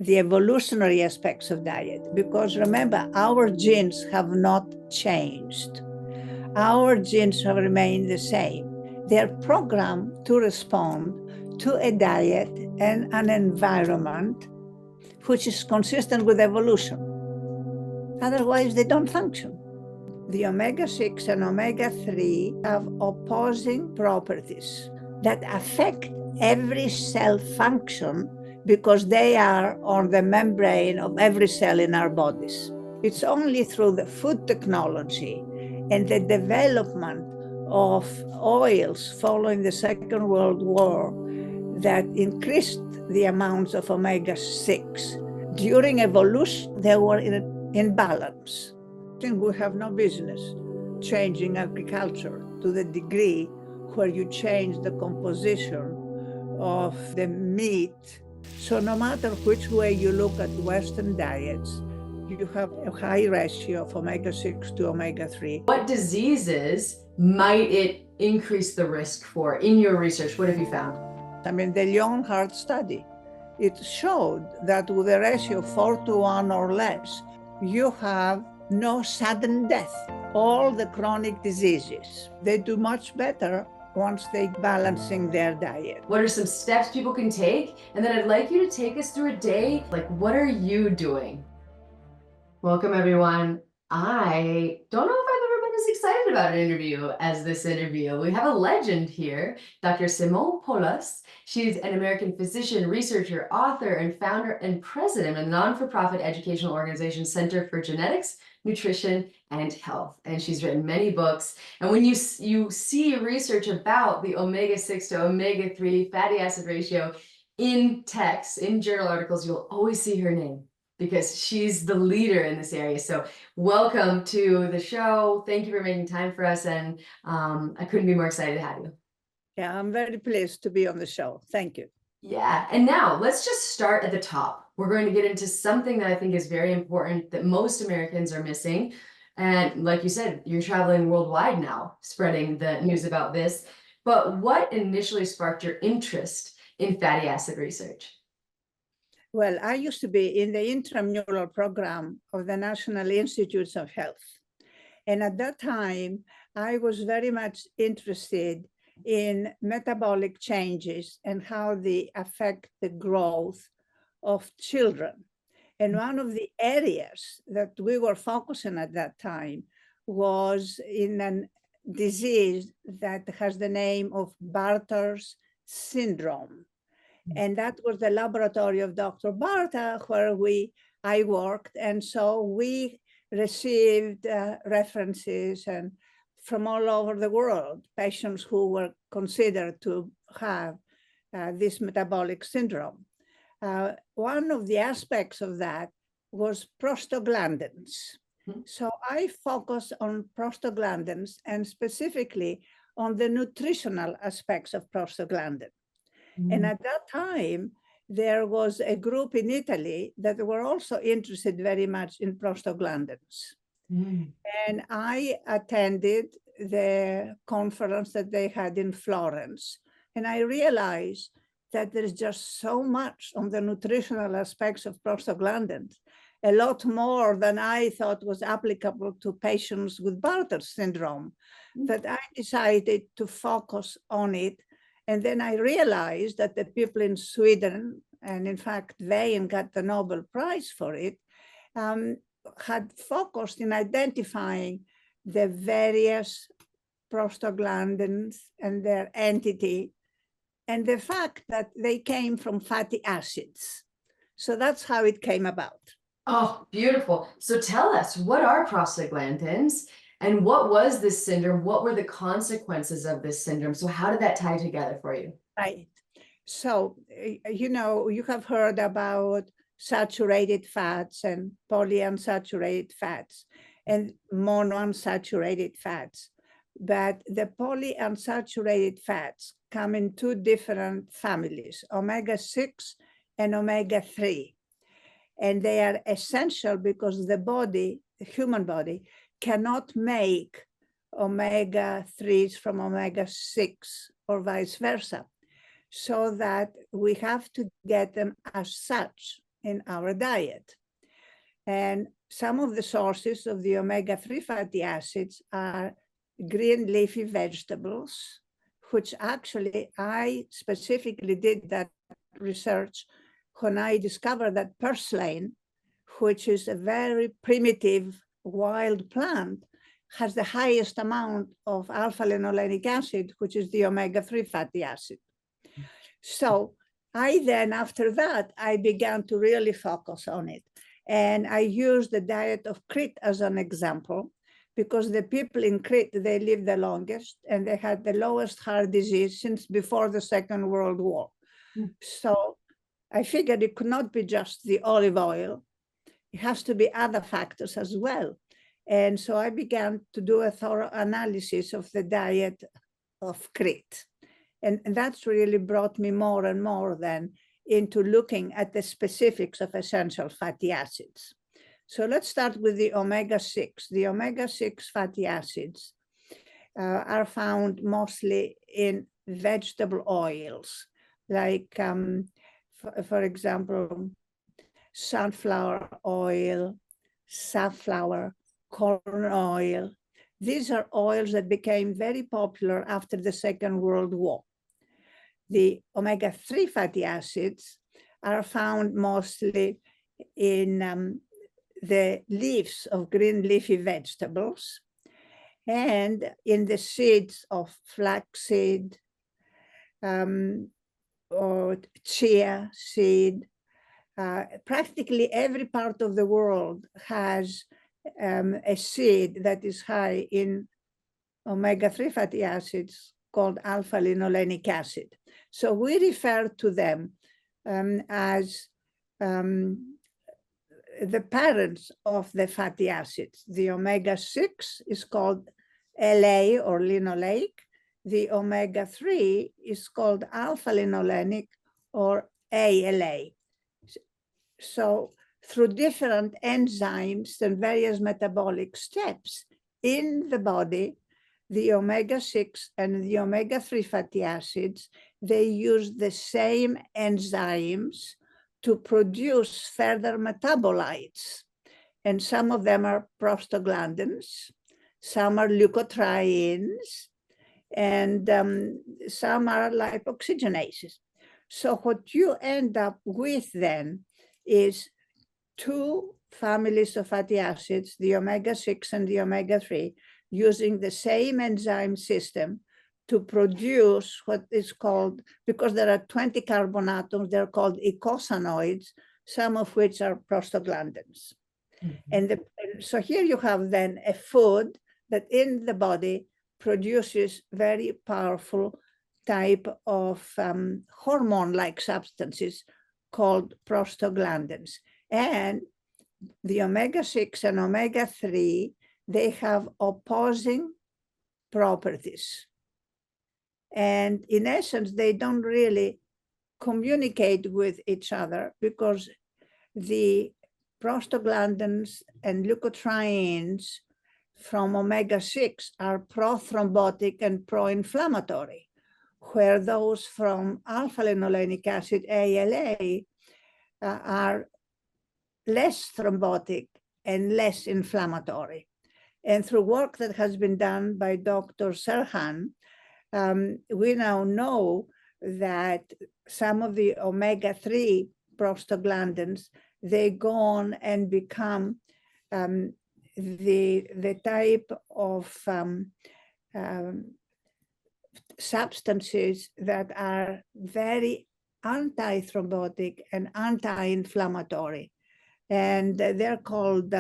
the evolutionary aspects of diet, because remember, our genes have not changed. Our genes have remained the same. They're programmed to respond to a diet and an environment which is consistent with evolution. Otherwise, they don't function. The omega-6 and omega-3 have opposing properties that affect every cell function because they are on the membrane of every cell in our bodies. It's only through the food technology and the development of oils following the Second World War that increased the amounts of omega-6. During evolution, they were in balance. And we have no business changing agriculture to the degree where you change the composition of the meat. So no matter which way you look at Western diets, you have a high ratio of omega-6 to omega-3. What diseases might it increase the risk for? In your research, what have you found? I mean, the Leonhardt study, it showed that with a ratio of 4:1 or less, you have no sudden death. All the chronic diseases, they do much better once they're balancing their diet. What are some steps people can take? And then I'd like you to take us through a day. Like, what are you doing? Welcome, everyone. I don't know if I've ever been as excited about an interview as this interview. We have a legend here, Dr. Simopoulos. She's an American physician, researcher, author, and founder and president of the non-for-profit educational organization Center for Genetics, Nutrition, and Health. And she's written many books. And when you see research about the omega-6 to omega-3 fatty acid ratio in text, in journal articles, you'll always see her name, because she's the leader in this area. So welcome to the show. Thank you for making time for us. And I couldn't be more excited to have you. Yeah, I'm very pleased to be on the show. Thank you. Yeah, and now let's just start at the top. We're going to get into something that I think is very important that most Americans are missing. And like you said, you're traveling worldwide now, spreading the news about this. But what initially sparked your interest in fatty acid research? Well, I used to be in the intramural program of the National Institutes of Health. And at that time, I was very much interested in metabolic changes and how they affect the growth of children. And one of the areas that we were focusing at that time was in a disease that has the name of Barter's syndrome. And that was the laboratory of Dr. Barta where I worked. And so we received references and from all over the world, patients who were considered to have this metabolic syndrome. One of the aspects of that was prostaglandins. So I focused on prostaglandins and specifically on the nutritional aspects of prostaglandin. And at that time, there was a group in Italy that were also interested very much in prostaglandins. And I attended the conference that they had in Florence. And I realized that there's just so much on the nutritional aspects of prostaglandins, a lot more than I thought was applicable to patients with Barter's syndrome, that I decided to focus on it. And then I realized that the people in Sweden, and in fact, Wein got the Nobel Prize for it, had focused in identifying the various prostaglandins and their entity, and the fact that they came from fatty acids. So that's how it came about. Oh, beautiful. So tell us, what are prostaglandins? And what was this syndrome? What were the consequences of this syndrome? So how did that tie together for you? Right. So, you have heard about saturated fats and polyunsaturated fats and monounsaturated fats. But the polyunsaturated fats come in two different families, omega-6 and omega-3. And they are essential because the human body, cannot make omega-3s from omega-6 or vice versa. So that we have to get them as such in our diet. And some of the sources of the omega-3 fatty acids are green leafy vegetables, which actually I specifically did that research when I discovered that purslane, which is a very primitive wild plant, has the highest amount of alpha-linolenic acid, which is the omega-3 fatty acid. So I then, after that, I began to really focus on it. And I used the Diet of Crete as an example, because the people in Crete, they lived the longest and they had the lowest heart disease since before the Second World War. So I figured it could not be just the olive oil. It has to be other factors as well. And so I began to do a thorough analysis of the Diet of Crete. And that's really brought me more and more then into looking at the specifics of essential fatty acids. So let's start with the omega-6. The omega-6 fatty acids are found mostly in vegetable oils, like, for example, sunflower oil, safflower, corn oil. These are oils that became very popular after the Second World War. The omega-3 fatty acids are found mostly in the leaves of green leafy vegetables and in the seeds of flaxseed or chia seed. Practically every part of the world has a seed that is high in omega-3 fatty acids called alpha-linolenic acid. So we refer to them as the parents of the fatty acids. The omega-6 is called LA or linoleic. The omega-3 is called alpha-linolenic or ALA. So through different enzymes and various metabolic steps in the body, the omega-6 and the omega-3 fatty acids, they use the same enzymes to produce further metabolites. And some of them are prostaglandins, some are leukotrienes, and some are lipoxygenases. So what you end up with then is two families of fatty acids, the omega-6 and the omega-3, using the same enzyme system to produce what is called, because there are 20 carbon atoms, they're called eicosanoids, some of which are prostaglandins. And so here you have then a food that in the body produces very powerful type of hormone-like substances called prostaglandins. And the omega-6 and omega-3, they have opposing properties. And in essence, they don't really communicate with each other because the prostaglandins and leukotrienes from omega-6 are prothrombotic and pro-inflammatory, where those from alpha-linolenic acid, ALA, are less thrombotic and less inflammatory. And through work that has been done by Dr. Serhan, we now know that some of the omega-3 prostaglandins, they go on and become the type of substances that are very anti-thrombotic and anti-inflammatory. And they're called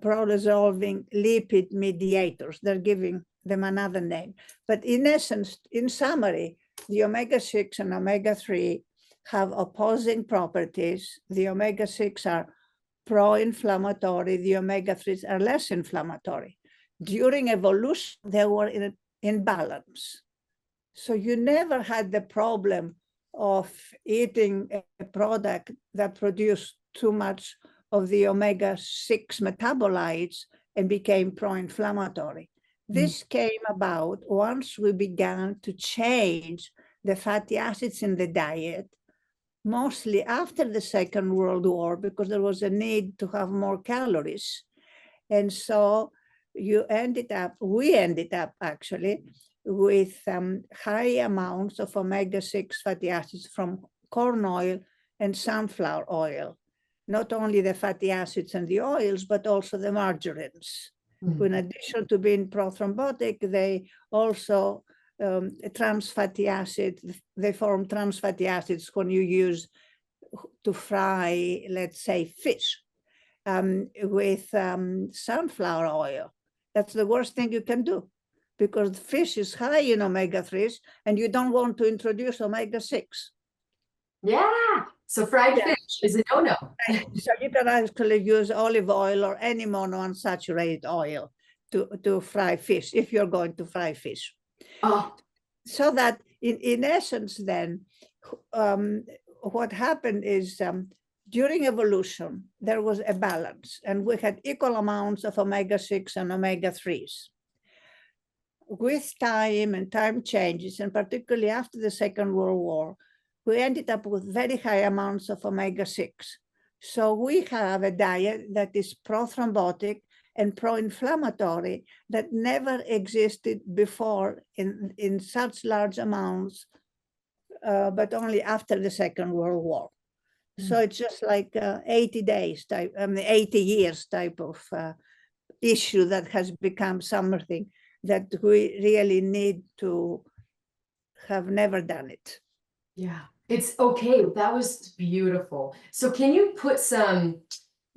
pro-resolving lipid mediators. They're giving them another name. But in essence, in summary, the omega-6 and omega-3 have opposing properties. The omega-6 are pro-inflammatory, the omega-3s are less inflammatory. During evolution, they were in balance. So you never had the problem of eating a product that produced too much of the omega-6 metabolites and became pro-inflammatory. This came about once we began to change the fatty acids in the diet mostly after the Second World War, because there was a need to have more calories. And so we ended up actually with high amounts of omega-6 fatty acids from corn oil and sunflower oil. Not only the fatty acids and the oils, but also the margarines. Mm. In addition to being prothrombotic, they also trans fatty acids, they form trans fatty acids when you use to fry, let's say, fish with sunflower oil. That's the worst thing you can do, because fish is high in omega-3s and you don't want to introduce omega-6. Yeah. So fried fish is a no-no. So you can actually use olive oil or any monounsaturated oil to fry fish, if you're going to fry fish. Oh, So that in essence then, what happened is during evolution, there was a balance and we had equal amounts of omega-6 and omega-3s. With time and time changes, and particularly after the Second World War, we ended up with very high amounts of omega-6. So we have a diet that is prothrombotic and pro-inflammatory that never existed before in such large amounts, but only after the Second World War. So it's just like 80 days type, 80 years type of issue that has become something that we really need to have never done it. yeah. It's okay. That was beautiful. So can you put some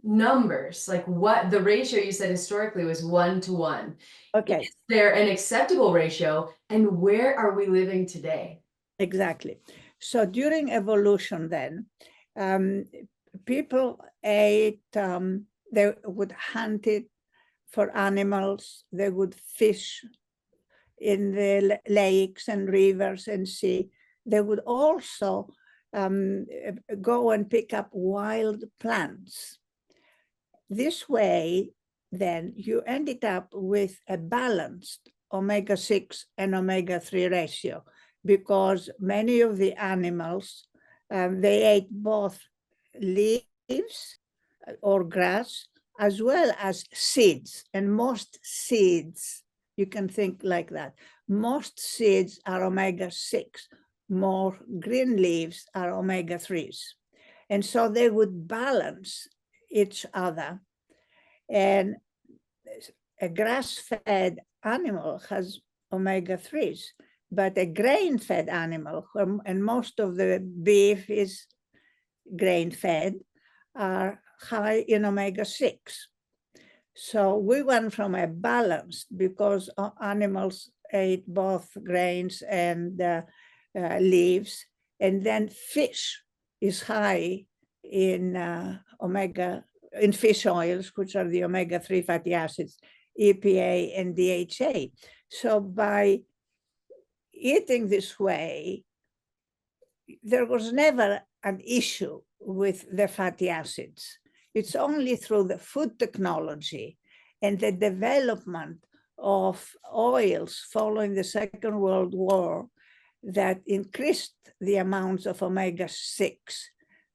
numbers, like what the ratio you said historically was 1-to-1? Okay. Is there an acceptable ratio, and where are we living today? Exactly. So during evolution then, people ate, they would hunt it for animals, they would fish in the lakes and rivers and sea. They would also go and pick up wild plants. This way, then, you ended up with a balanced omega-6 and omega-3 ratio, because many of the animals, they ate both leaves or grass, as well as seeds. And most seeds, you can think like that. Most seeds are omega-6. More green leaves are omega-3s. And so they would balance each other. And a grass-fed animal has omega-3s, but a grain-fed animal, and most of the beef is grain-fed, are high in omega-6. So we went from a balance, because animals ate both grains and leaves, and then fish is high in in fish oils, which are the omega-3 fatty acids, EPA and DHA. So by eating this way, there was never an issue with the fatty acids. It's only through the food technology and the development of oils following the Second World War that increased the amounts of omega-6,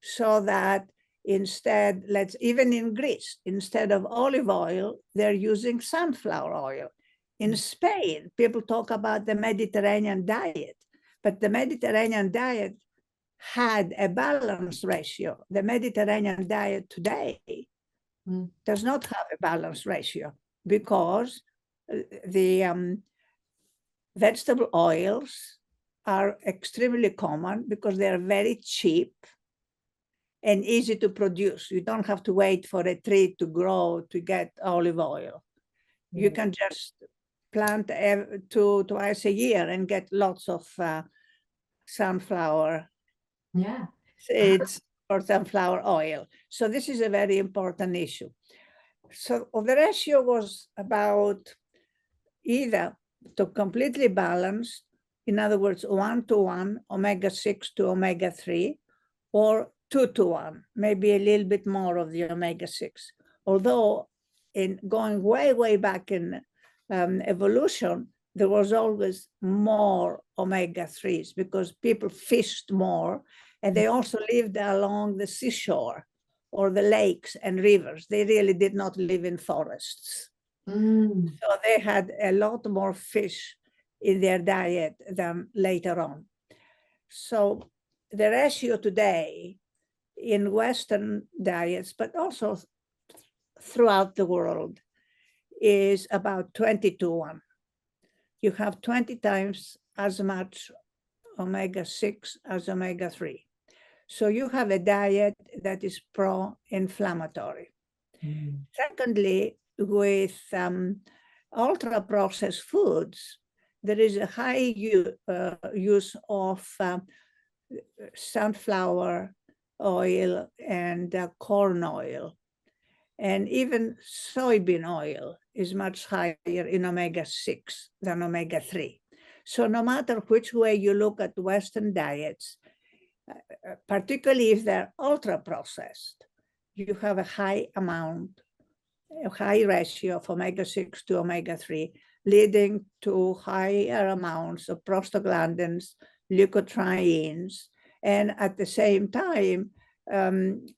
so that instead, even in Greece, instead of olive oil, they're using sunflower oil. In Spain, people talk about the Mediterranean diet, but the Mediterranean diet had a balance ratio. The Mediterranean diet today does not have a balance ratio, because the vegetable oils are extremely common, because they're very cheap and easy to produce. You don't have to wait for a tree to grow to get olive oil. You can just plant twice a year and get lots of sunflower seeds or sunflower oil. So this is a very important issue. So the ratio was about either to completely balance, in other words, 1-to-1 omega-6 to omega-3, or 2-to-1, maybe a little bit more of the omega-6. Although in going way, way back in evolution, there was always more omega-3s, because people fished more And they also lived along the seashore or the lakes and rivers. They really did not live in forests. So they had a lot more fish in their diet than later on. So the ratio today in Western diets, but also throughout the world, is about 20-1. You have 20 times as much omega-6 as omega-3. So you have a diet that is pro-inflammatory. Secondly, with ultra-processed foods, there is a high use of sunflower oil and corn oil. And even soybean oil is much higher in omega-6 than omega-3. So no matter which way you look at Western diets, particularly if they're ultra-processed, you have a high ratio of omega-6 to omega-3, leading to higher amounts of prostaglandins, leukotrienes, and at the same time,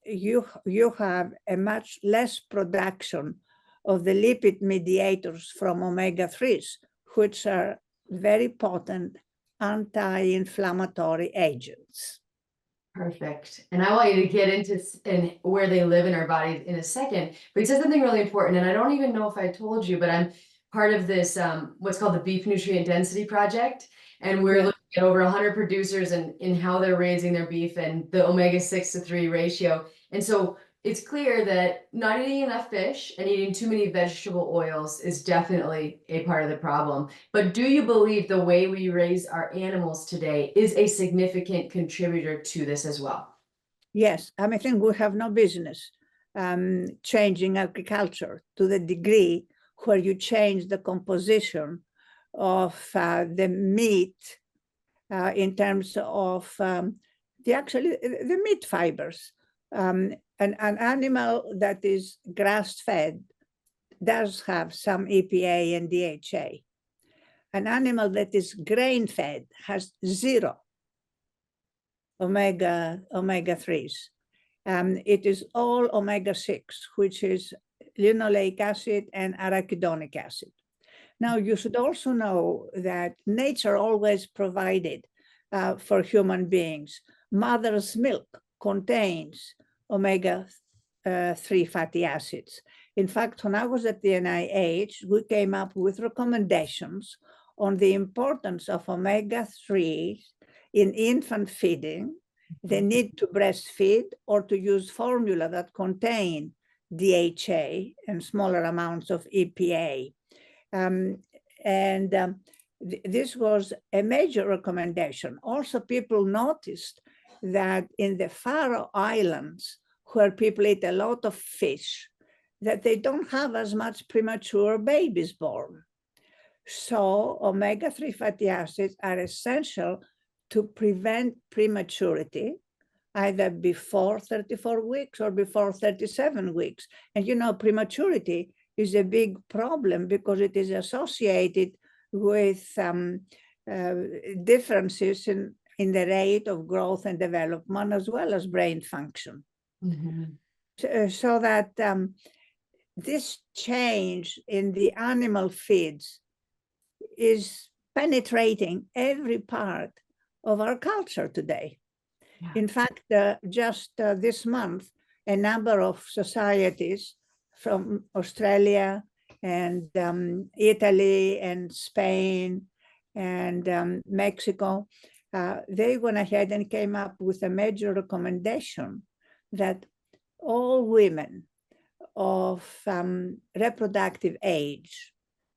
you have a much less production of the lipid mediators from omega-3s, which are very potent anti-inflammatory agents. Perfect. And I want you to get into where they live in our bodies in a second. But you said something really important, and I don't even know if I told you, but I'm part of this, what's called the Beef Nutrient Density Project. And we're looking at over 100 producers and in how they're raising their beef and the omega-6 to 3 ratio. And so it's clear that not eating enough fish and eating too many vegetable oils is definitely a part of the problem. But do you believe the way we raise our animals today is a significant contributor to this as well? Yes, I think we have no business changing agriculture to the degree where you change the composition of the meat in terms of the meat fibers. An animal that is grass-fed does have some EPA and DHA. An animal that is grain-fed has 0 omega-3s. It is all omega-6, which is linoleic acid and arachidonic acid. Now, you should also know that nature always provided for human beings. Mother's milk contains omega-3 fatty acids. In fact, when I was at the NIH, we came up with recommendations on the importance of omega-3 in infant feeding, the need to breastfeed or to use formula that contain DHA and smaller amounts of EPA. This was a major recommendation. Also, people noticed that in the Faroe Islands, where people eat a lot of fish, that they don't have as much premature babies born. So omega-3 fatty acids are essential to prevent prematurity, either before 34 weeks or before 37 weeks. And you know, prematurity is a big problem because it is associated with differences in the rate of growth and development, as well as brain function. So that this change in the animal feeds is penetrating every part of our culture today. In fact, just this month, a number of societies from Australia and Italy and Spain and Mexico, they went ahead and came up with a major recommendation that all women of reproductive age,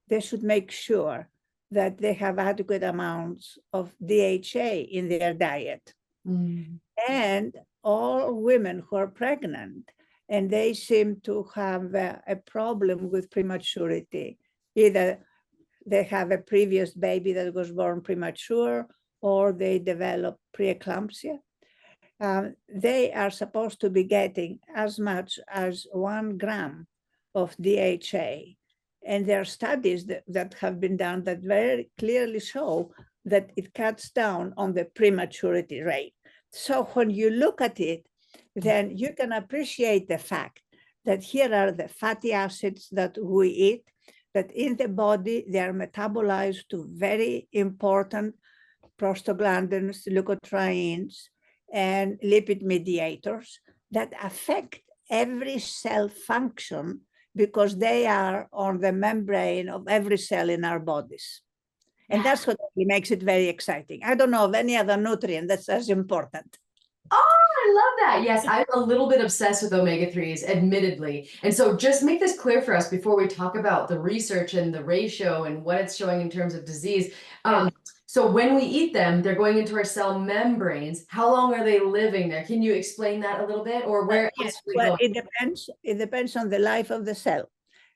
they should make sure that they have adequate amounts of DHA in their diet. And all women who are pregnant and they seem to have a problem with prematurity, either they have a previous baby that was born premature or they develop preeclampsia, they are supposed to be getting as much as 1 gram of DHA. And there are studies that have been done that very clearly show that it cuts down on the prematurity rate. So when you look at it, then you can appreciate the fact that here are the fatty acids that we eat, that in the body, they are metabolized to very important prostaglandins, leukotrienes, and lipid mediators that affect every cell function because they are on the membrane of every cell in our bodies. And that's what makes it very exciting. I don't know of any other nutrient that's as important. Oh, I love that. Yes, I'm a little bit obsessed with omega-3s, admittedly. And so just make this clear for us before we talk about the research and the ratio and what it's showing in terms of disease. So when we eat them, they're going into our cell membranes. How long are they living there? Can you explain that a little bit, or where else are they Well, going? it depends on the life of the cell,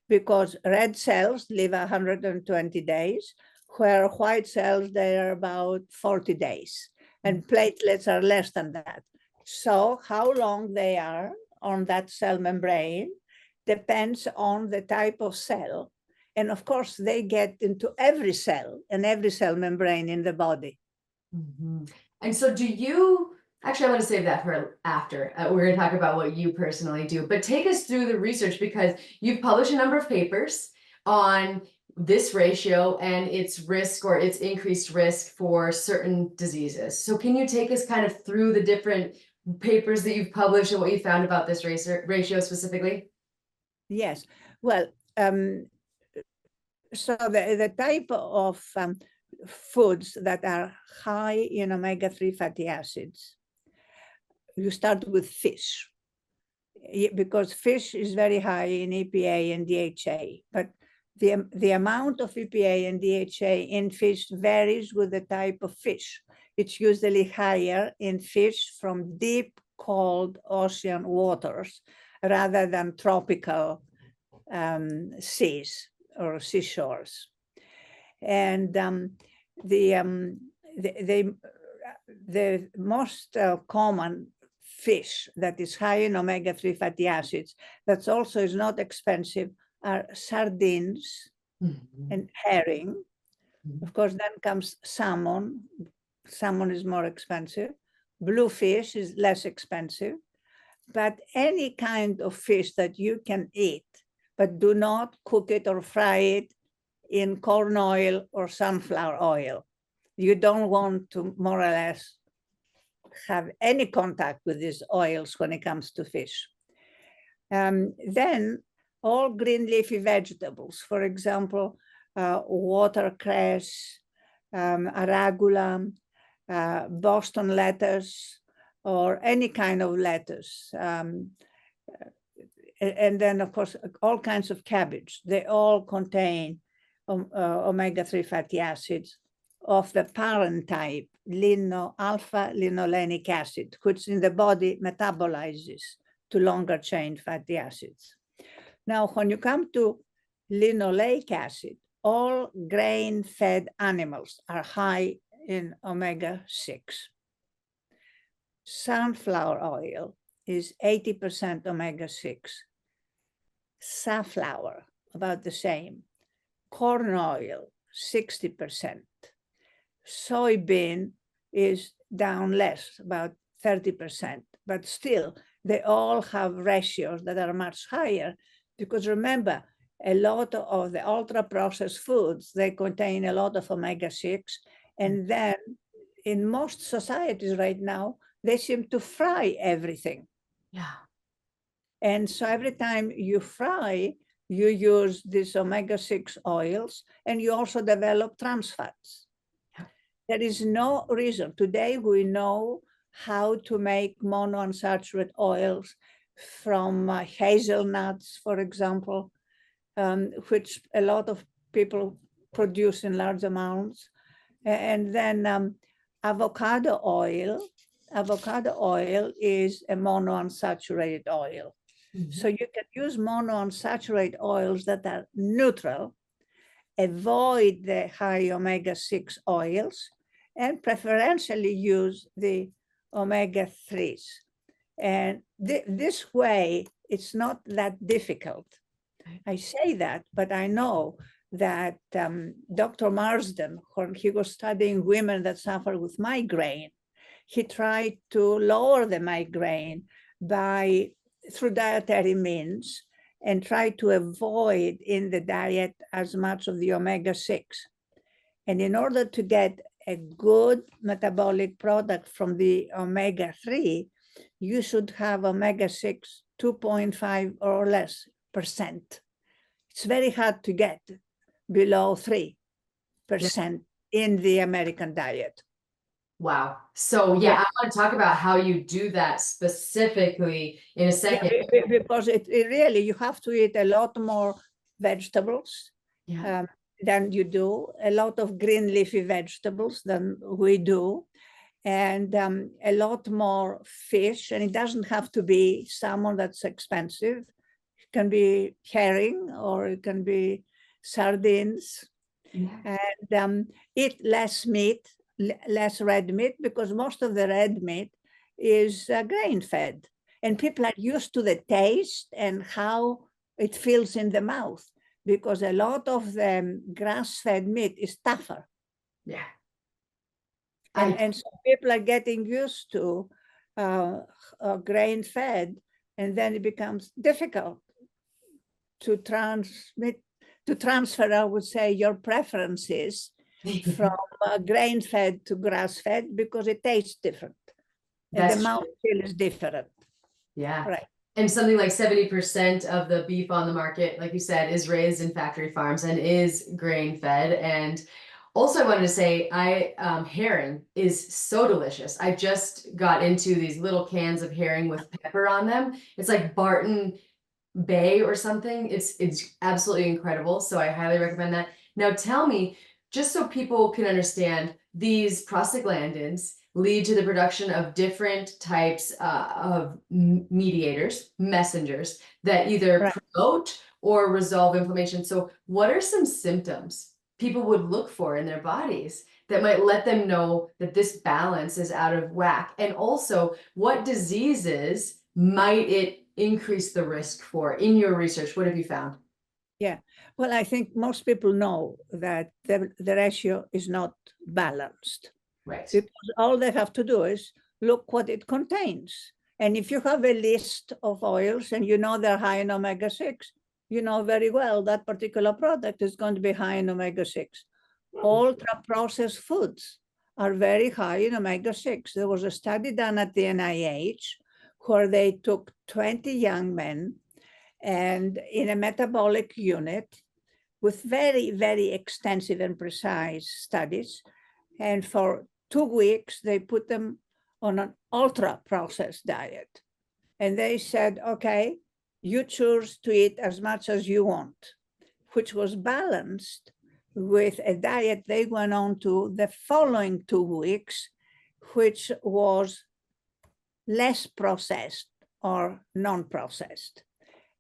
because red cells live 120 days, where white cells, they are about 40 days, and platelets are less than that. So how long they are on that cell membrane depends on the type of cell. And of course, they get into every cell and every cell membrane in the body. And so do you, actually, I want to save that for after. We're going to talk about what you personally do, but take us through the research, because you've published a number of papers on this ratio and its risk or its increased risk for certain diseases. So can you take us kind of through the different papers that you've published and what you found about this ratio specifically? Yes. Well, so the type of foods that are high in omega-3 fatty acids, you start with fish, because fish is very high in EPA and DHA, but the amount of EPA and DHA in fish varies with the type of fish. It's usually higher in fish from deep, cold ocean waters rather than tropical seas or seashores. And the most common fish that is high in omega-3 fatty acids, that also is not expensive, are sardines and herring. Of course, then comes salmon. Salmon is more expensive. Bluefish is less expensive. But any kind of fish that you can eat, but do not cook it or fry it in corn oil or sunflower oil. You don't want to more or less have any contact with these oils when it comes to fish. Then all green leafy vegetables, for example, watercress, arugula, Boston lettuce, or any kind of lettuce. And then, of course, all kinds of cabbage. They all contain omega-3 fatty acids of the parent type, alpha-linolenic acid, which in the body metabolizes to longer chain fatty acids. Now, when you come to linoleic acid, all grain-fed animals are high in omega-6. Sunflower oil is 80% omega-6. Safflower, about the same. Corn oil, 60%. Soybean is down less, about 30%, but still they all have ratios that are much higher, because remember, a lot of the ultra-processed foods, they contain a lot of omega-6, and then in most societies right now, they seem to fry everything. Yeah. And so every time you fry, you use these omega-6 oils, and you also develop trans fats. Yeah. There is no reason. Today, we know how to make monounsaturated oils from hazelnuts, for example, which a lot of people produce in large amounts. And then avocado oil is a monounsaturated oil. So you can use monounsaturated oils that are neutral, avoid the high omega-6 oils, and preferentially use the omega-3s. And this way, it's not that difficult. I say that, but I know that Dr. Marsden, when he was studying women that suffer with migraine, he tried to lower the migraine through dietary means and try to avoid in the diet as much of the omega-6. And in order to get a good metabolic product from the omega-3, you should have omega-6 2.5 or less percent. It's very hard to get below 3% in the American diet. Wow. So yeah, I want to talk about how you do that specifically in a second. Yeah, because it really, you have to eat a lot more vegetables than you do, a lot of green leafy vegetables than we do, and a lot more fish. And it doesn't have to be salmon that's expensive. It can be herring or it can be sardines. And eat less meat, less red meat, because most of the red meat is grain-fed. And people are used to the taste and how it feels in the mouth, because a lot of the grass-fed meat is tougher. Yeah. And so people are getting used to grain-fed, and then it becomes difficult to transfer, I would say, your preferences from grain-fed to grass-fed, because it tastes different. And the mouthfeel is different. Yeah. Right. And something like 70% of the beef on the market, like you said, is raised in factory farms and is grain-fed. And also I wanted to say, herring is so delicious. I just got into these little cans of herring with pepper on them. It's like Barton Bay or something. It's absolutely incredible. So I highly recommend that. Now tell me, just so people can understand, these prostaglandins lead to the production of different types of mediators, messengers that either promote or resolve inflammation. So what are some symptoms people would look for in their bodies that might let them know that this balance is out of whack? And also, what diseases might it increase the risk for? In your research, what have you found? Yeah, well, I think most people know that the ratio is not balanced. Right. Because all they have to do is look what it contains. And if you have a list of oils and you know they're high in omega-6, you know very well that particular product is going to be high in omega-6. Ultra-processed foods are very high in omega-6. There was a study done at the NIH where they took 20 young men and in a metabolic unit with very, very extensive and precise studies. And for 2 weeks, they put them on an ultra-processed diet. And they said, okay, you choose to eat as much as you want, which was balanced with a diet they went on to the following 2 weeks, which was less processed or non-processed.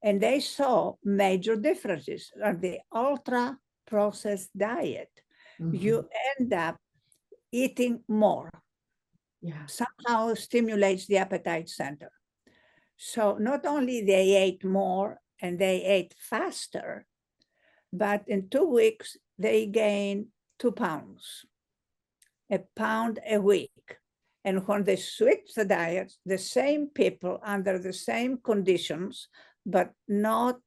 And they saw major differences. On the ultra-processed diet, you end up eating more. Somehow stimulates the appetite center. So not only they ate more and they ate faster, but in 2 weeks, they gained 2 pounds, a pound a week. And when they switched the diets, the same people under the same conditions, but not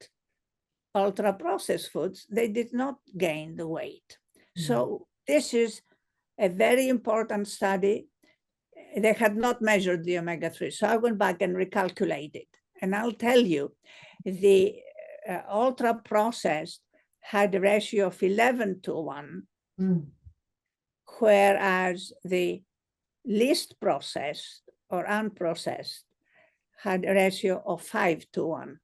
ultra-processed foods, they did not gain the weight. So this is a very important study. They had not measured the omega-3. So I went back and recalculated. And I'll tell you, the ultra-processed had a ratio of 11:1, whereas the least processed or unprocessed had a ratio of 5:1.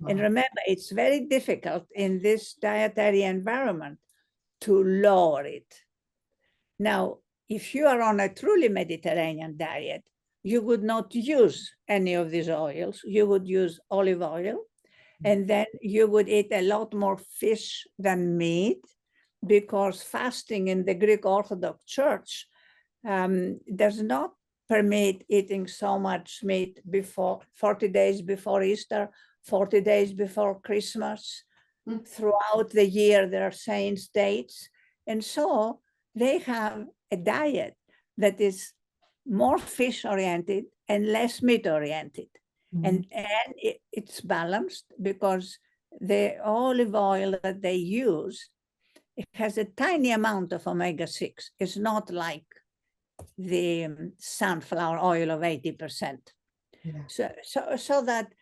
And remember, it's very difficult in this dietary environment to lower it. Now, if you are on a truly Mediterranean diet, you would not use any of these oils. You would use olive oil, and then you would eat a lot more fish than meat, because fasting in the Greek Orthodox Church does not permit eating so much meat before 40 days before Easter, 40 days before Christmas. Throughout the year, there are saints' dates. And so they have a diet that is more fish-oriented and less meat-oriented. Mhm. And it's balanced because the olive oil that they use, it has a tiny amount of omega-6. It's not like the sunflower oil of 80%. Yeah. So that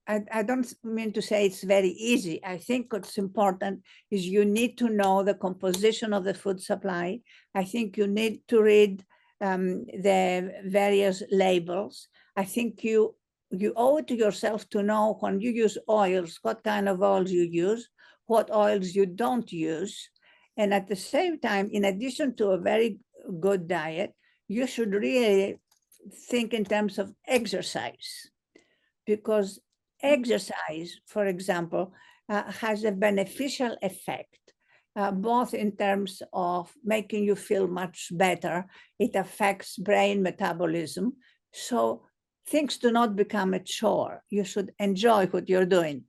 I don't mean to say it's very easy. I think what's important is you need to know the composition of the food supply. I think you need to read the various labels. I think you owe it to yourself to know when you use oils, what kind of oils you use, what oils you don't use. And at the same time, in addition to a very good diet, you should really think in terms of exercise, because exercise, for example, has a beneficial effect, both in terms of making you feel much better. It affects brain metabolism. So things do not become a chore. You should enjoy what you're doing.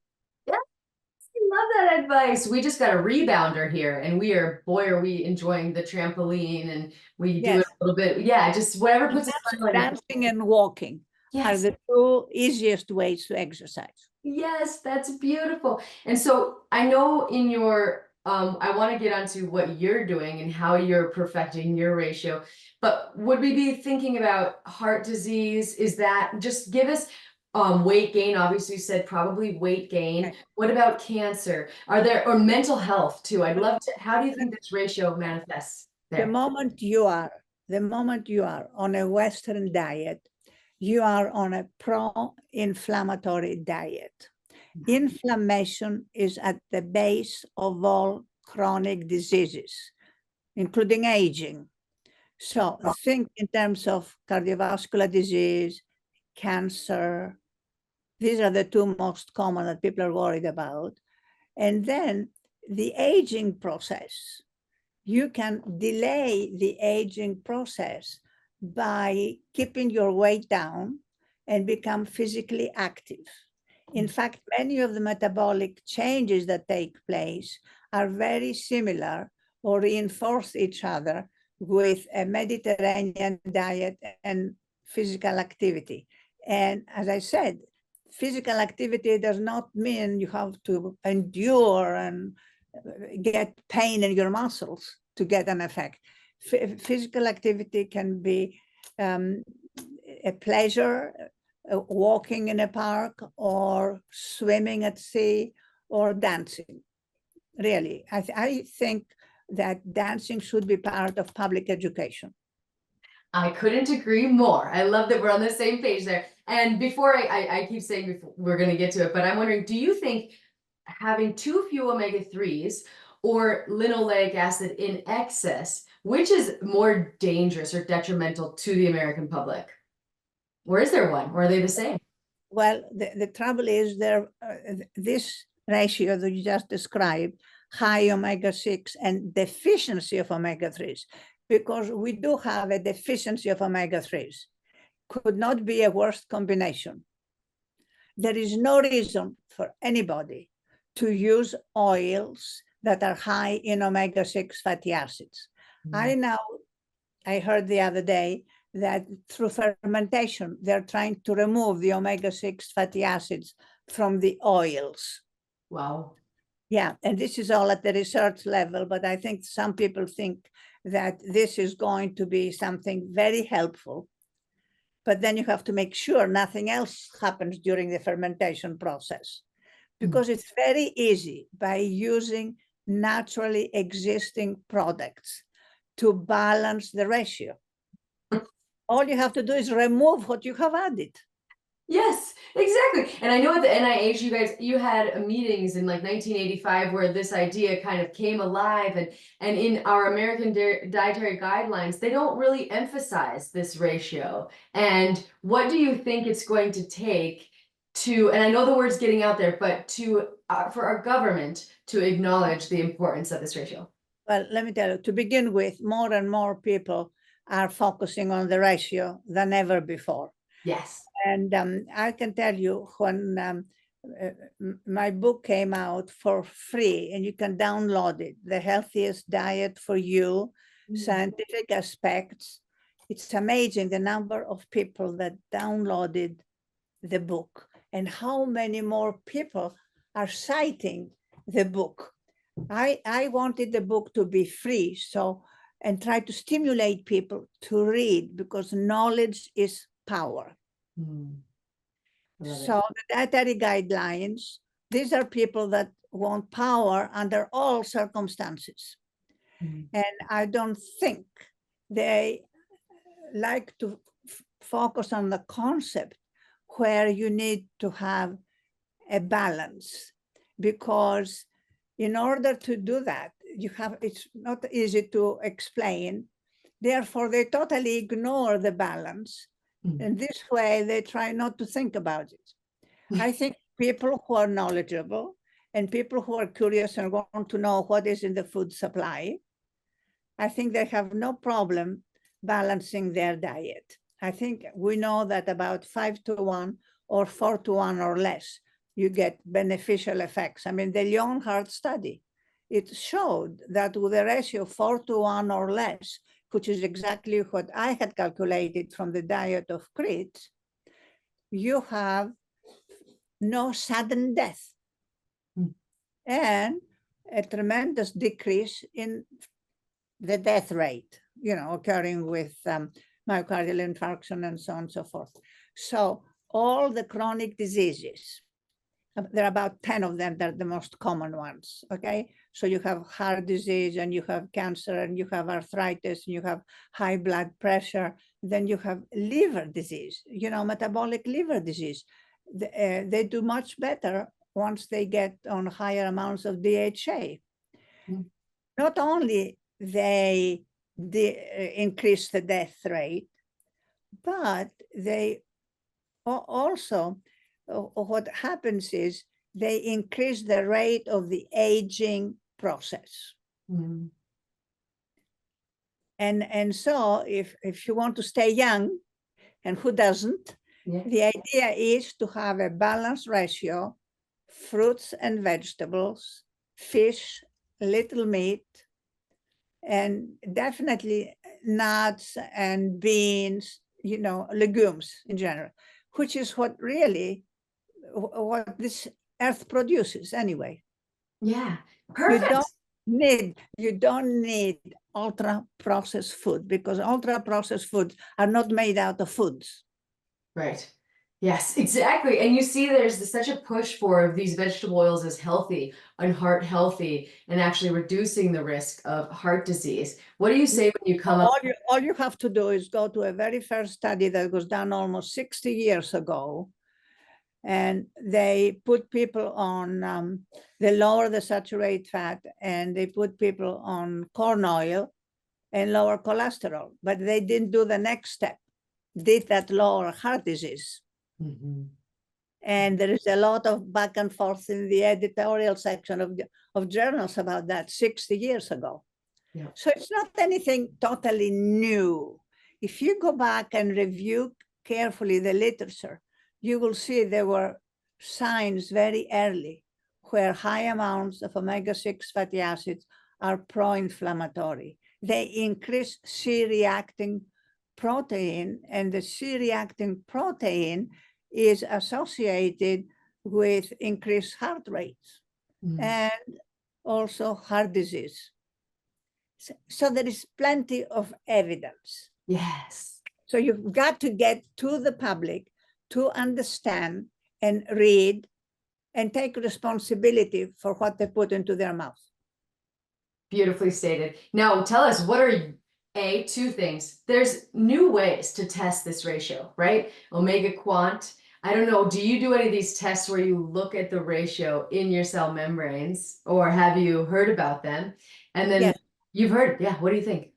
Yeah, I love that advice. We just got a rebounder here, and boy, are we enjoying the trampoline, and we do it a little bit. Yeah, just whatever puts a smile on your face. Dancing and walking are Yes. the two easiest ways to exercise. Yes, that's beautiful. And so I know in your I want to get onto what you're doing and how you're perfecting your ratio, but would we be thinking about heart disease? Is that just give us weight gain? Obviously, you said probably weight gain. Right. What about cancer? Are there, or mental health too? I'd love to, how do you think this ratio manifests The there? moment you are on a Western diet, you are on a pro-inflammatory diet. Inflammation is at the base of all chronic diseases, including aging. So think in terms of cardiovascular disease, cancer. These are the two most common that people are worried about. And then the aging process. You can delay the aging process by keeping your weight down and become physically active. In fact, many of the metabolic changes that take place are very similar or reinforce each other with a Mediterranean diet and physical activity. And as I said, physical activity does not mean you have to endure and get pain in your muscles to get an effect. Physical activity can be a pleasure, walking in a park or swimming at sea or dancing. Really, I think that dancing should be part of public education. I couldn't agree more. I love that we're on the same page there. And before I keep saying before, we're going to get to it, but I'm wondering, do you think having too few omega-3s or linoleic acid in excess, which is more dangerous or detrimental to the American public? Or is there one? Or are they the same? Well, the trouble is this ratio that you just described, high omega-6 and deficiency of omega-3s, because we do have a deficiency of omega-3s, could not be a worse combination. There is no reason for anybody to use oils that are high in omega-6 fatty acids. I heard the other day that through fermentation, they're trying to remove the omega-6 fatty acids from the oils. Wow. Yeah, and this is all at the research level, but I think some people think that this is going to be something very helpful. But then you have to make sure nothing else happens during the fermentation process, because it's very easy by using naturally existing products to balance the ratio. All you have to do is remove what you have added. Yes, exactly. And I know at the NIH, you had meetings in like 1985 where this idea kind of came alive, and in our American dietary guidelines, they don't really emphasize this ratio. And what do you think it's going to take to, and I know the word's getting out there, but to for our government to acknowledge the importance of this ratio? Well, let me tell you, to begin with, more and more people are focusing on the ratio than ever before. Yes. And I can tell you, when my book came out for free, and you can download it, The Healthiest Diet for You, Scientific Aspects, it's amazing the number of people that downloaded the book and how many more people are citing the book. I wanted the book to be free, and try to stimulate people to read, because knowledge is power. So the dietary guidelines, these are people that want power under all circumstances. And I don't think they like to focus on the concept where you need to have a balance, because in order to do that, it's not easy to explain. Therefore, they totally ignore the balance. And this way, they try not to think about it. I think people who are knowledgeable and people who are curious and want to know what is in the food supply, I think they have no problem balancing their diet. I think we know that about 5-to-1 or 4-to-1 or less, you get beneficial effects. I mean, the Leonhardt study, it showed that with a ratio of 4-to-1 or less, which is exactly what I had calculated from the Diet of Crete, you have no sudden death and a tremendous decrease in the death rate, occurring with myocardial infarction and so on and so forth. So all the chronic diseases, there are about 10 of them that are the most common ones, okay? So you have heart disease, and you have cancer, and you have arthritis, and you have high blood pressure, then you have liver disease, metabolic liver disease. They do much better once they get on higher amounts of DHA. Not only they increase the death rate, but they also, what happens is they increase the rate of the aging process. And so if you want to stay young, and who doesn't, the idea is to have a balanced ratio, fruits and vegetables, fish, little meat, and definitely nuts and beans, legumes in general, which is what this earth produces anyway. Yeah, perfect. You don't need ultra processed food, because ultra processed foods are not made out of foods. Right. Yes, exactly. And you see there's such a push for these vegetable oils as healthy and heart healthy, and actually reducing the risk of heart disease. What do you say when you come up? All you have to do is go to a very first study that was done almost 60 years ago. And they put people on, they lower the saturated fat, and they put people on corn oil and lower cholesterol. But they didn't do the next step. Did that lower heart disease? And there is a lot of back and forth in the editorial section of journals about that 60 years ago. So it's not anything totally new. If you go back and review carefully the literature, you will see there were signs very early where high amounts of omega-6 fatty acids are pro-inflammatory. They increase C-reacting protein, and the C-reacting protein is associated with increased heart rates and also heart disease. So there is plenty of evidence. Yes. So you've got to get to the public to understand and read and take responsibility for what they put into their mouth. Beautifully stated. Now tell us, what are two things? There's new ways to test this ratio, right? Omega Quant. I don't know, do you do any of these tests where you look at the ratio in your cell membranes, or have you heard about them? And then you've heard, what do you think?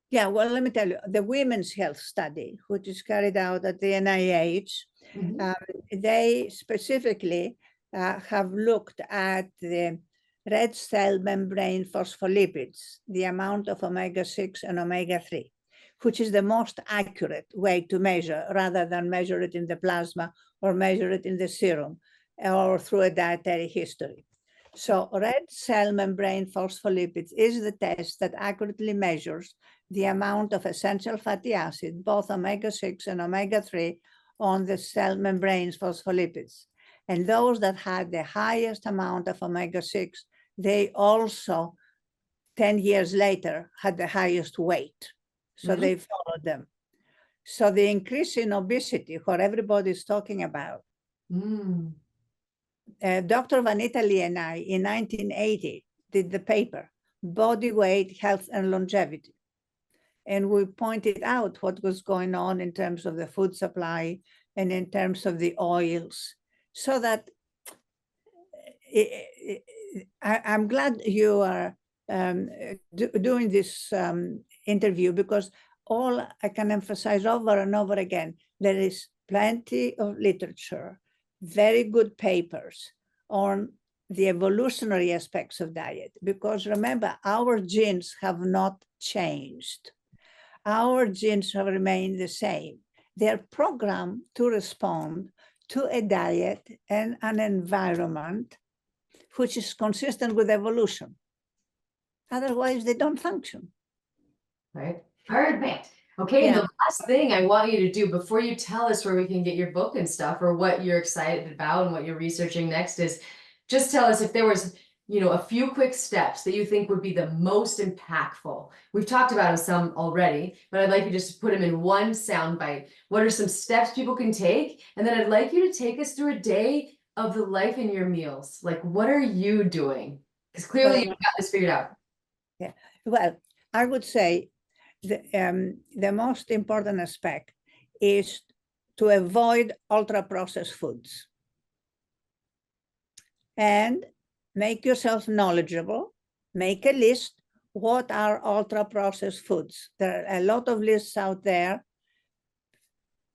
Yeah, well, let me tell you, the Women's Health Study, which is carried out at the NIH, they specifically have looked at the red cell membrane phospholipids, the amount of omega-6 and omega-3, which is the most accurate way to measure, rather than measure it in the plasma or measure it in the serum or through a dietary history. So red cell membrane phospholipids is the test that accurately measures the amount of essential fatty acid, both omega-6 and omega-3, on the cell membranes phospholipids. And those that had the highest amount of omega-6, they also, 10 years later, had the highest weight. So they followed them. So the increase in obesity, what everybody's talking about, Dr. Vanita Lee and I, in 1980, did the paper, Body Weight, Health and Longevity. And we pointed out what was going on in terms of the food supply and in terms of the oils, so that I'm glad you are doing this interview, because all I can emphasize over and over again, there is plenty of literature, very good papers on the evolutionary aspects of diet, because remember, our genes have not changed. Our genes have remained the same. They're programmed to respond to a diet and an environment which is consistent with evolution. Otherwise, they don't function. Right. Perfect. Okay, Yeah. and the last thing I want you to do before you tell us where we can get your book and stuff, or what you're excited about and what you're researching next, is just tell us if there was, a few quick steps that you think would be the most impactful. We've talked about some already, but I'd like you just to put them in one soundbite. What are some steps people can take? And then I'd like you to take us through a day of the life in your meals. Like, what are you doing? Because clearly you've got this figured out. Yeah. Well, I would say the most important aspect is to avoid ultra-processed foods and make yourself knowledgeable. Make a list. What are ultra-processed foods? There are a lot of lists out there.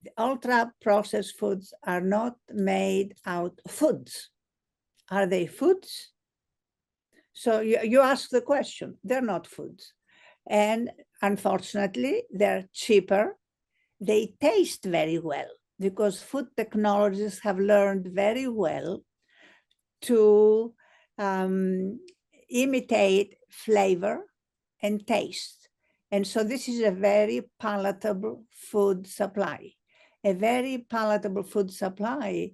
The ultra-processed foods are not made out of foods. Are they foods? So you ask the question. They're not foods. And unfortunately, they're cheaper. They taste very well, because food technologists have learned very well to imitate flavor and taste. And so this is a very palatable food supply. A very palatable food supply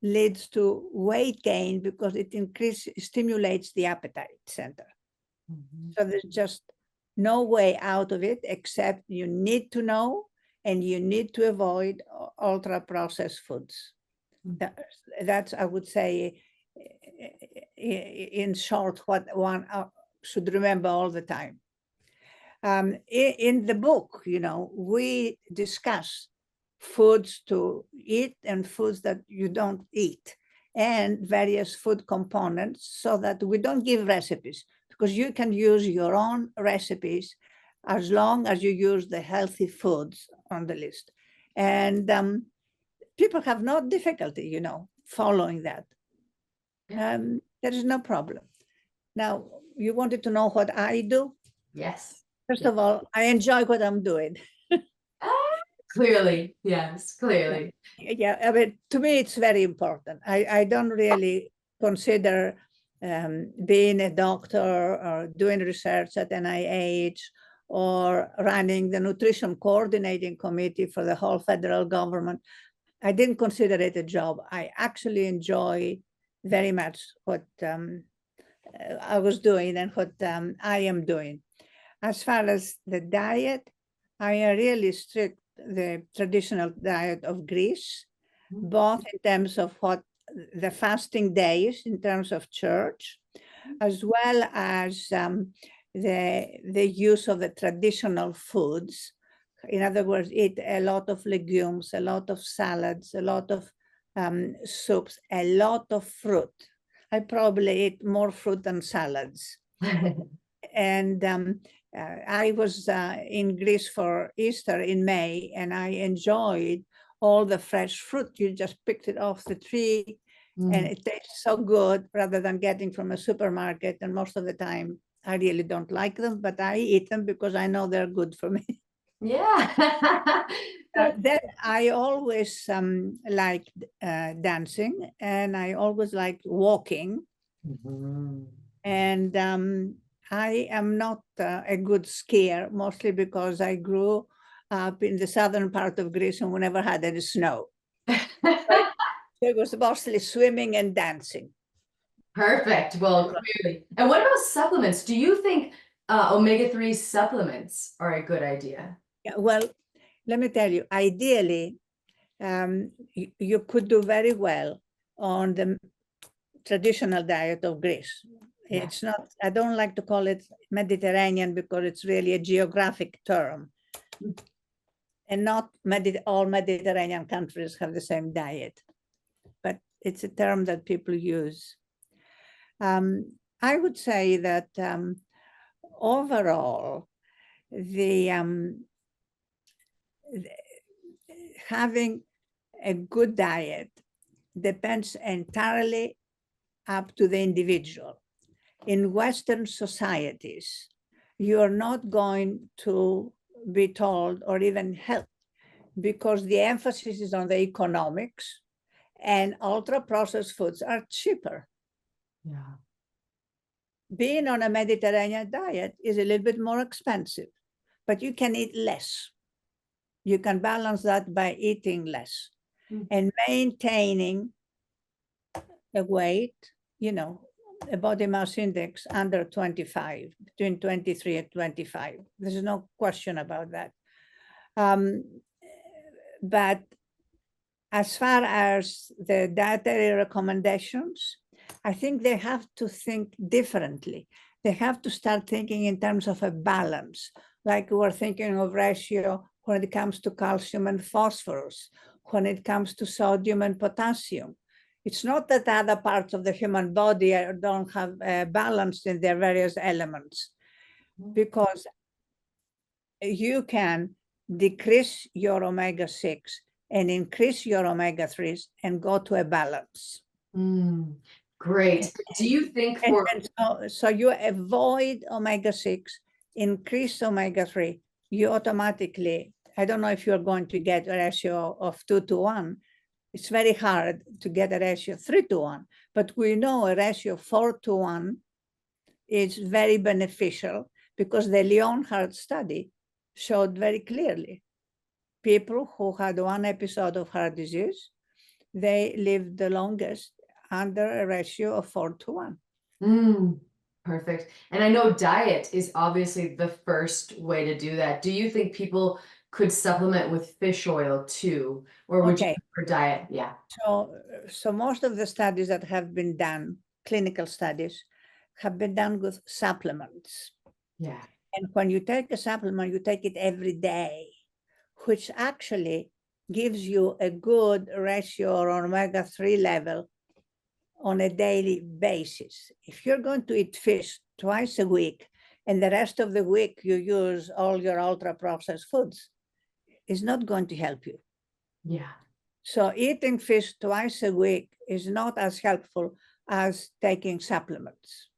leads to weight gain because it stimulates the appetite center. So there's just no way out of it, except you need to know and you need to avoid ultra-processed foods. That's, I would say, in short, what one should remember all the time. In the book, we discuss foods to eat and foods that you don't eat, and various food components, so that we don't give recipes, because you can use your own recipes as long as you use the healthy foods on the list. And people have no difficulty, following that. There is no problem. Now, you wanted to know what I do? Yes. First of all, I enjoy what I'm doing. Clearly, yes, clearly. Yeah, I mean, to me, it's very important. I don't really consider being a doctor or doing research at NIH or running the nutrition coordinating committee for the whole federal government. I didn't consider it a job. I actually enjoy very much what I was doing and what I am doing. As far as the diet, I really strict the traditional diet of Greece, both in terms of what the fasting days, in terms of church, as well as the use of the traditional foods. In other words, eat a lot of legumes, a lot of salads, a lot of soups, a lot of fruit. I probably eat more fruit than salads. And I was in Greece for Easter in May, and I enjoyed all the fresh fruit. You just picked it off the tree, and it tastes so good, rather than getting from a supermarket. And most of the time, I really don't like them, but I eat them because I know they're good for me. Yeah. Then I always liked dancing, and I always liked walking. And I am not a good skier, mostly because I grew up in the southern part of Greece and we never had any snow. It was mostly swimming and dancing. Perfect. Well, clearly. And what about supplements? Do you think omega-3 supplements are a good idea? Yeah, well, let me tell you, ideally, you could do very well on the traditional diet of Greece. Yeah. It's not, I don't like to call it Mediterranean because it's really a geographic term. And not all Mediterranean countries have the same diet, but it's a term that people use. I would say that overall, having a good diet depends entirely up to the individual. In Western societies, you are not going to be told or even helped because the emphasis is on the economics and ultra-processed foods are cheaper. Yeah. Being on a Mediterranean diet is a little bit more expensive, but you can eat less. You can balance that by eating less and maintaining a weight, a body mass index under 25, between 23 and 25. There's no question about that. But as far as the dietary recommendations, I think they have to think differently. They have to start thinking in terms of a balance, like we're thinking of ratio when it comes to calcium and phosphorus, when it comes to sodium and potassium. It's not that other parts of the human body don't have balance in their various elements, because you can decrease your omega-6 and increase your omega-3s and go to a balance. Great. Do you think for... So you avoid omega-6, increase omega-3, you automatically, I don't know if you're going to get a ratio of 2:1. It's very hard to get a ratio 3:1, but we know a ratio 4:1 is very beneficial because the Leonhardt study showed very clearly people who had one episode of heart disease, they lived the longest under a ratio of 4:1. Perfect. And I know diet is obviously the first way to do that. Do you think people could supplement with fish oil too, or would you prefer diet? Yeah. So most of the studies that have been done, clinical studies, have been done with supplements. Yeah. And when you take a supplement, you take it every day, which actually gives you a good ratio or omega-3 level on a daily basis. If you're going to eat fish twice a week and the rest of the week you use all your ultra-processed foods, it's not going to help you. Yeah. So eating fish twice a week is not as helpful as taking supplements.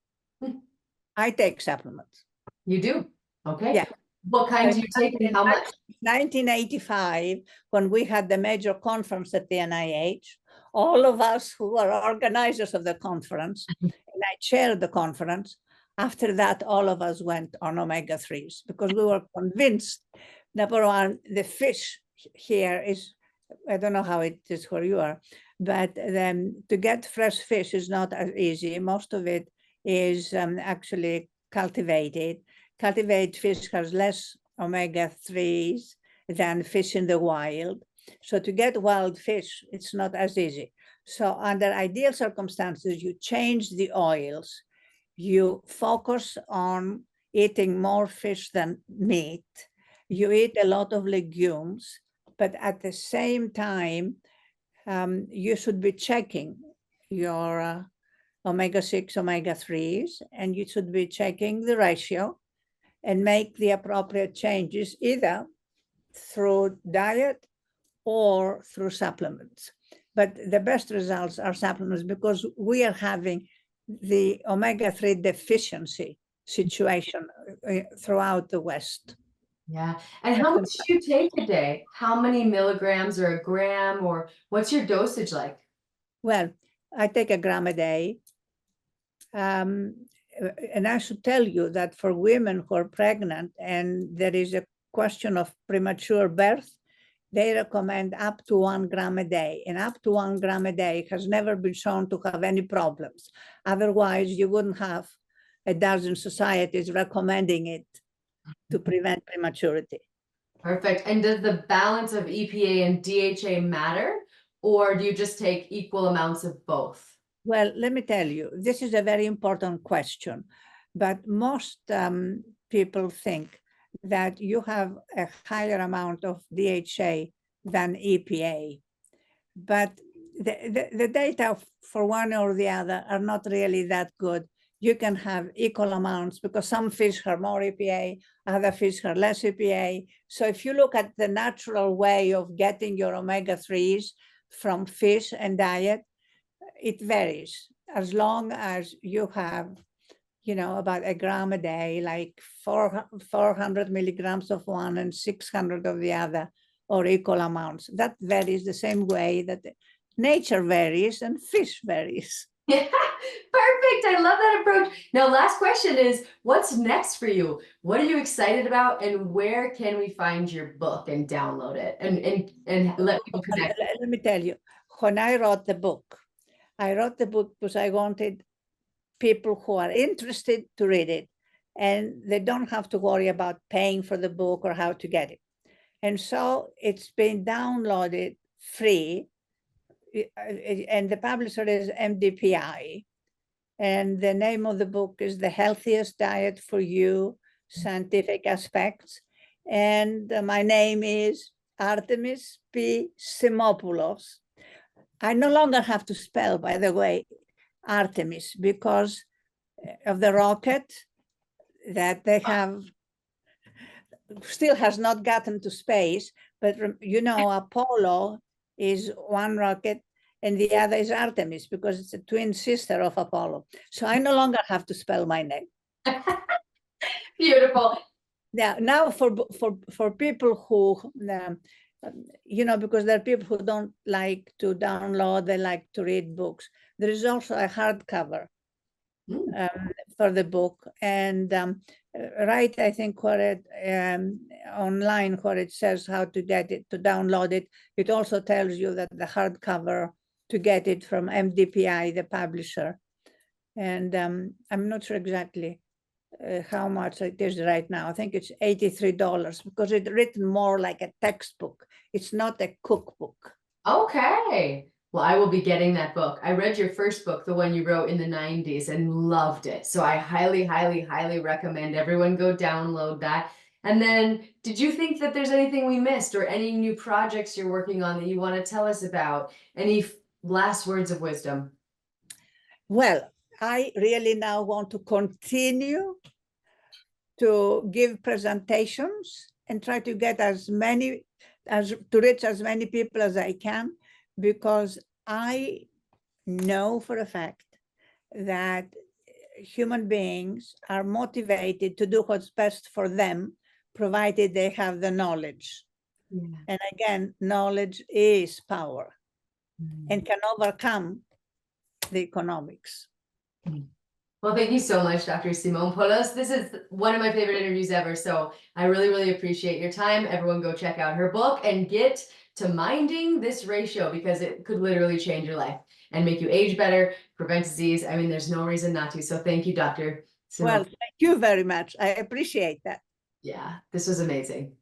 I take supplements. You do? Okay. Yeah. What kind do you take and how much? 1985, when we had the major conference at the NIH, all of us who were organizers of the conference, and I chaired the conference, after that, all of us went on omega-3s because we were convinced, number one, the fish here is, I don't know how it is where you are, but to get fresh fish is not as easy. Most of it is actually cultivated. Cultivated fish has less omega-3s than fish in the wild. So to get wild fish, it's not as easy. So under ideal circumstances, you change the oils, you focus on eating more fish than meat, you eat a lot of legumes, but at the same time, you should be checking your omega-6, omega-3s, and you should be checking the ratio and make the appropriate changes either through diet or through supplements. But the best results are supplements because we are having the omega-3 deficiency situation throughout the West. Yeah. And how much do you take a day? How many milligrams or a gram, or what's your dosage like? Well, I take a gram a day. and I should tell you that for women who are pregnant and there is a question of premature birth, they recommend up to 1 gram a day, and up to 1 gram a day has never been shown to have any problems. Otherwise, you wouldn't have a dozen societies recommending it to prevent prematurity. Perfect. And does the balance of EPA and DHA matter, or do you just take equal amounts of both? Well, let me tell you, this is a very important question, but most people think that you have a higher amount of DHA than EPA. But the data for one or the other are not really that good. You can have equal amounts because some fish have more EPA, other fish have less EPA. So if you look at the natural way of getting your omega-3s from fish and diet, it varies. As long as you have, you know, about 1 gram a day, like 400 milligrams of one and 600 of the other, or equal amounts. That varies the same way that nature varies and fish varies. Yeah, perfect. I love that approach. Now, last question is, what's next for you? What are you excited about, and where can we find your book and download it and let people connect? Let me tell you, when I wrote the book because I wanted people who are interested to read it, and they don't have to worry about paying for the book or how to get it. And so it's been downloaded free, and the publisher is MDPI. And the name of the book is The Healthiest Diet for You, Scientific Aspects. And my name is Artemis P. Simopoulos. I no longer have to spell, by the way, Artemis, because of the rocket that they have still has not gotten to space. But you know, Apollo is one rocket and the other is Artemis because it's a twin sister of Apollo. So I no longer have to spell my name. Beautiful. Now for people who, you know, because there are people who don't like to download, they like to read books. There is also a hardcover for the book, and right, I think, where it online, where it says how to get it, to download it, it also tells you that the hardcover to get it from MDPI, the publisher. And I'm not sure exactly how much it is right now. I think it's $83 because it's written more like a textbook. It's not a cookbook. Okay. Well, I will be getting that book. I read your first book, the one you wrote in the 90s, and loved it. So I highly, highly, highly recommend everyone go download that. And then, did you think that there's anything we missed, or any new projects you're working on that you want to tell us about? Any last words of wisdom? Well, I really now want to continue to give presentations and try to get to reach as many people as I can, because I know for a fact that human beings are motivated to do what's best for them, provided they have the knowledge. Yeah. And again, knowledge is power and can overcome the economics. Well, thank you so much, Dr. Simopoulos. This is one of my favorite interviews ever, so I really, really appreciate your time. Everyone go check out her book and get to minding this ratio, because it could literally change your life and make you age better, prevent disease. I mean, there's no reason not to. So thank you, Dr. Simopoulos. Well, thank you very much. I appreciate that. Yeah, this was amazing.